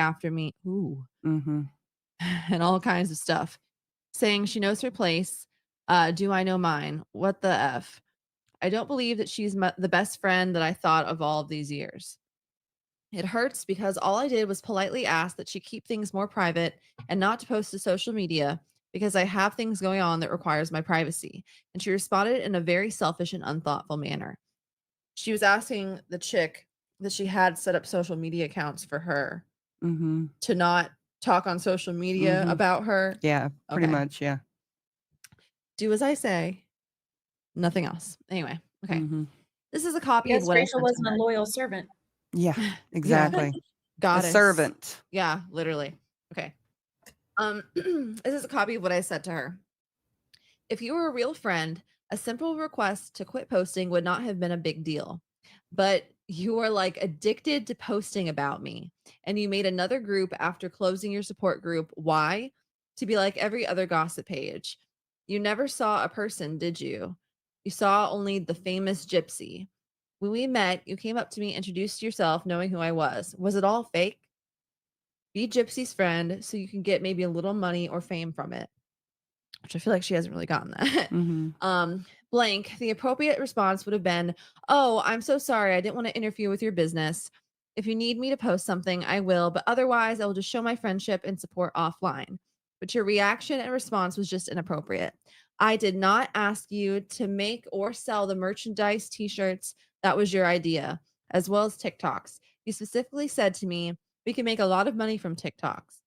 after me. Ooh. Mm-hmm. And all kinds of stuff. Saying she knows her place. Do I know mine? What the F? I don't believe that she's the best friend that I thought of all of these years. It hurts because all I did was politely ask that she keep things more private and not to post to social media because I have things going on that requires my privacy. And she responded in a very selfish and unthoughtful manner. She was asking the chick that she had set up social media accounts for her Mm-hmm. to not talk on social media Mm-hmm. about her. Yeah, pretty Okay. much. Yeah. Do as I say, nothing else. Anyway, okay. Mm-hmm. This is a copy of Yes, what I Rachel sent was to a loyal servant. Yeah, her. Yeah, exactly. A goddess. servant. Yeah, literally. Okay. This is a copy of what I said to her. If you were a real friend, a simple request to quit posting would not have been a big deal. But you are like addicted to posting about me. And you made another group after closing your support group. Why? To be like every other gossip page. You never saw a person, did you? You saw only the famous Gypsy. When we met, you came up to me, introduced yourself, knowing who I was. Was it all fake? Be Gypsy's friend so you can get maybe a little money or fame from it, which I feel like she hasn't really gotten that. Mm-hmm. Blank, the appropriate response would have been, "Oh, I'm so sorry. I didn't want to interfere with your business. If you need me to post something, I will, but otherwise, I will just show my friendship and support offline." But your reaction and response was just inappropriate. I did not ask you to make or sell the merchandise t-shirts. That was your idea, as well as TikToks. You specifically said to me, "We can make a lot of money from TikToks."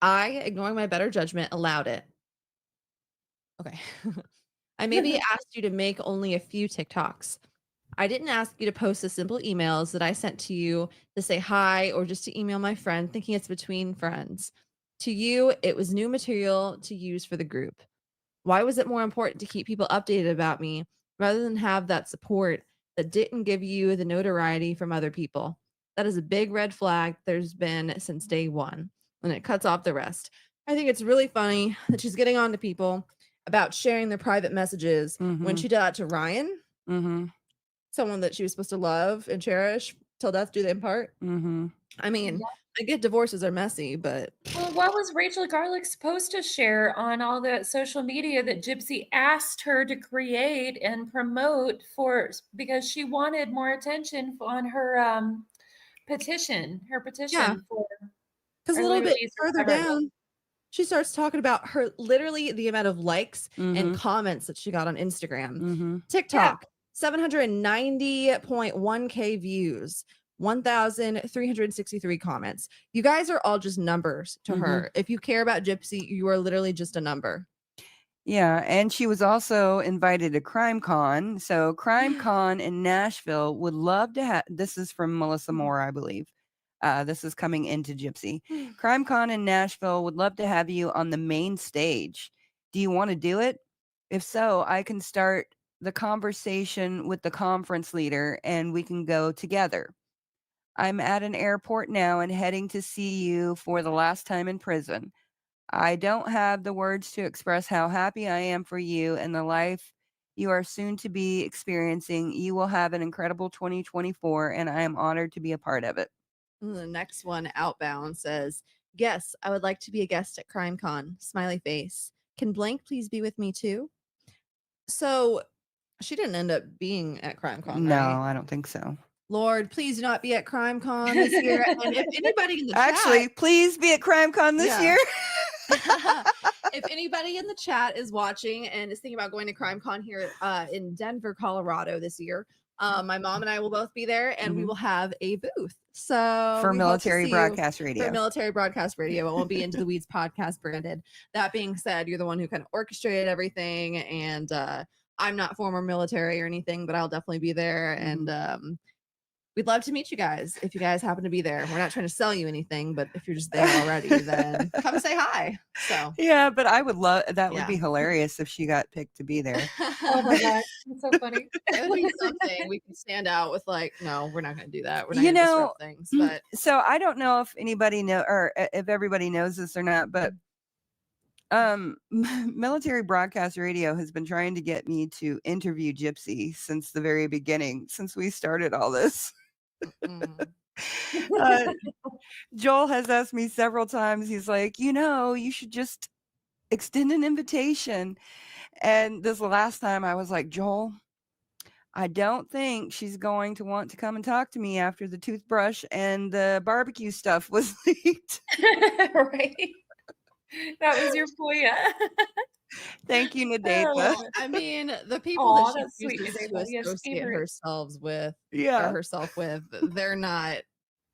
I, ignoring my better judgment, allowed it. Okay. I maybe asked you to make only a few TikToks. I didn't ask you to post the simple emails that I sent to you to say hi or just to email my friend thinking it's between friends. To you, it was new material to use for the group. Why was it more important to keep people updated about me rather than have that support that didn't give you the notoriety from other people? That is a big red flag there's been since day one, and it cuts off the rest. I think it's really funny that she's getting on to people about sharing their private messages when Mm-hmm. she did that to Ryan, Mm-hmm. someone that she was supposed to love and cherish till death do them part. Mm-hmm. I mean, Yeah. I get divorces are messy, but Well, what was Rachel Garlick supposed to share on all the social media that Gypsy asked her to create and promote for because she wanted more attention on her petition, yeah, for because a little early bit release or further whatever it was. down, she starts talking about her literally the amount of likes and Mm-hmm. comments that she got on Instagram. Mm-hmm. Yeah. TikTok, 790.1K views, 1,363 comments. You guys are all just numbers to Mm-hmm. her. If you care about Gypsy, you are literally just a number. Yeah, and she was also invited to Crime Con. So Crime Con in Nashville would love to have. This is from Melissa Moore, I believe. This is coming into Gypsy. Crime Con in Nashville would love to have you on the main stage. Do you want to do it? If so, I can start the conversation with the conference leader and we can go together. I'm at an airport now and heading to see you for the last time in prison. I don't have the words to express how happy I am for you and the life you are soon to be experiencing. You will have an incredible 2024, and I am honored to be a part of it. And the next one, Outbound, says, "Yes, I would like to be a guest at CrimeCon." Smiley face. Can blank please be with me too? So she didn't end up being at CrimeCon, No, right? I don't think so. Lord, please do not be at CrimeCon this year. And if anybody in the Actually, please be at CrimeCon this Yeah. year. if anybody in the chat is watching and is thinking about going to CrimeCon here in Denver, Colorado this year, my mom and I will both be there, and we will have a booth. So For we hope to Military see you Broadcast for Radio. Military Broadcast Radio. It won't be Into the Weeds podcast branded. That being said, you're the one who kind of orchestrated everything, and I'm not former military or anything, but I'll definitely be there. And we'd love to meet you guys if you guys happen to be there. We're not trying to sell you anything, but if you're just there already, then come say hi. So Yeah, but I would love that. Would Yeah. be hilarious if she got picked to be there. Oh my gosh, that's so funny. it would be something we can stand out with. Like, no, we're not going to do that. We're not You going to know, disrupt things. But So I don't know if anybody know or if everybody knows this or not, but Military Broadcast Radio has been trying to get me to interview Gypsy since the very beginning, since we started all this. Uh, Joel has asked me several times. He's like, you should just extend an invitation. And this last time I was like, Joel, I don't think she's going to want to come and talk to me after the toothbrush and the barbecue stuff was leaked. Right. That was your FOIA. Thank you, I Nadetha. love it. I mean, the people Aw, that that's she sweet, chooses to Nadetha. Yes, associate favorite. herself with, or Yeah. herself with, they're not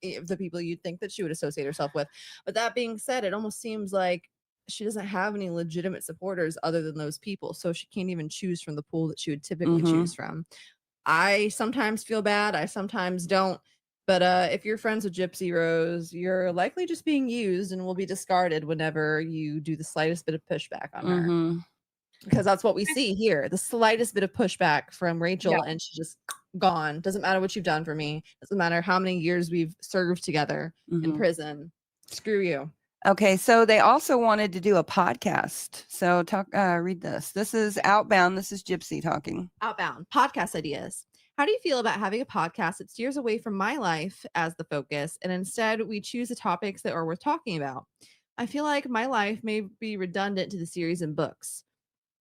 the people you'd think that she would associate herself with. But that being said, it almost seems like she doesn't have any legitimate supporters other than those people, so she can't even choose from the pool that she would typically Mhm. choose from. I sometimes feel bad, I sometimes don't. But if you're friends with Gypsy Rose, you're likely just being used and will be discarded whenever you do the slightest bit of pushback on her. Mhm. Because that's what we see here. The slightest bit of pushback from Rachel, Yeah. and she's just gone. Doesn't matter what you've done for me. Doesn't matter how many years we've served together in Mhm. prison. Screw you. Okay, so they also wanted to do a podcast. So read this. This is Outbound. This is Gypsy talking. Outbound podcast ideas. How do you feel about having a podcast that steers away from my life as the focus, and instead we choose the topics that are worth talking about? I feel like my life may be redundant to the series and books.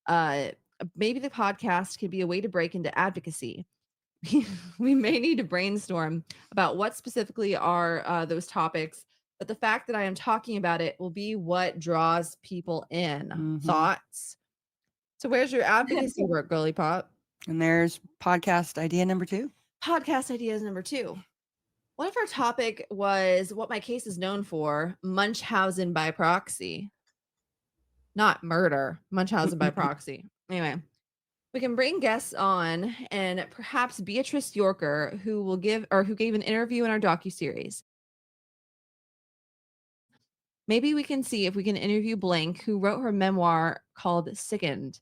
Uh, Maybe the podcast could be a way to break into advocacy. We may need to brainstorm about what specifically are those topics, but the fact that I am talking about it will be what draws people in. Mhm. Thoughts? So, where's your advocacy work, Girly Pop? And there's podcast idea number 2. Podcast ideas number 2. What if our topic was what my case is known for, Munchausen by proxy? Not murder, Munchausen by proxy. Anyway, we can bring guests on, and perhaps Beatrice Yorker, who gave an interview in our docuseries. Maybe we can see if we can interview Blank, who wrote her memoir called Sickened.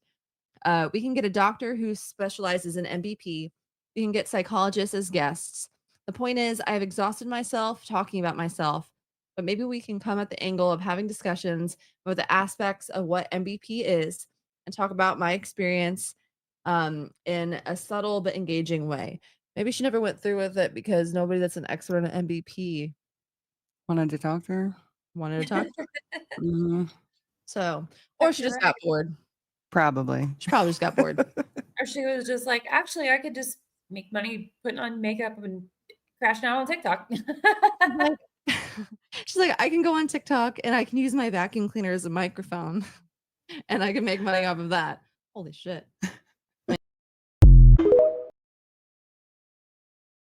We can get a doctor who specializes in MBP. We can get psychologists as guests. The point is, I have exhausted myself talking about myself, but maybe we can come at the angle of having discussions about the aspects of what MBP is and talk about my experience in a subtle but engaging way. Maybe she never went through with it because nobody that's an expert in MBP Wanted to talk to her. wanted to talk. Mhm. So, or she just got bored. Probably. She probably just got bored. Or she was just like, actually, I could just make money putting on makeup and crashing out on TikTok. Like, she's like, I can go on TikTok and I can use my vacuum cleaner as a microphone and I can make money off of that. Holy shit.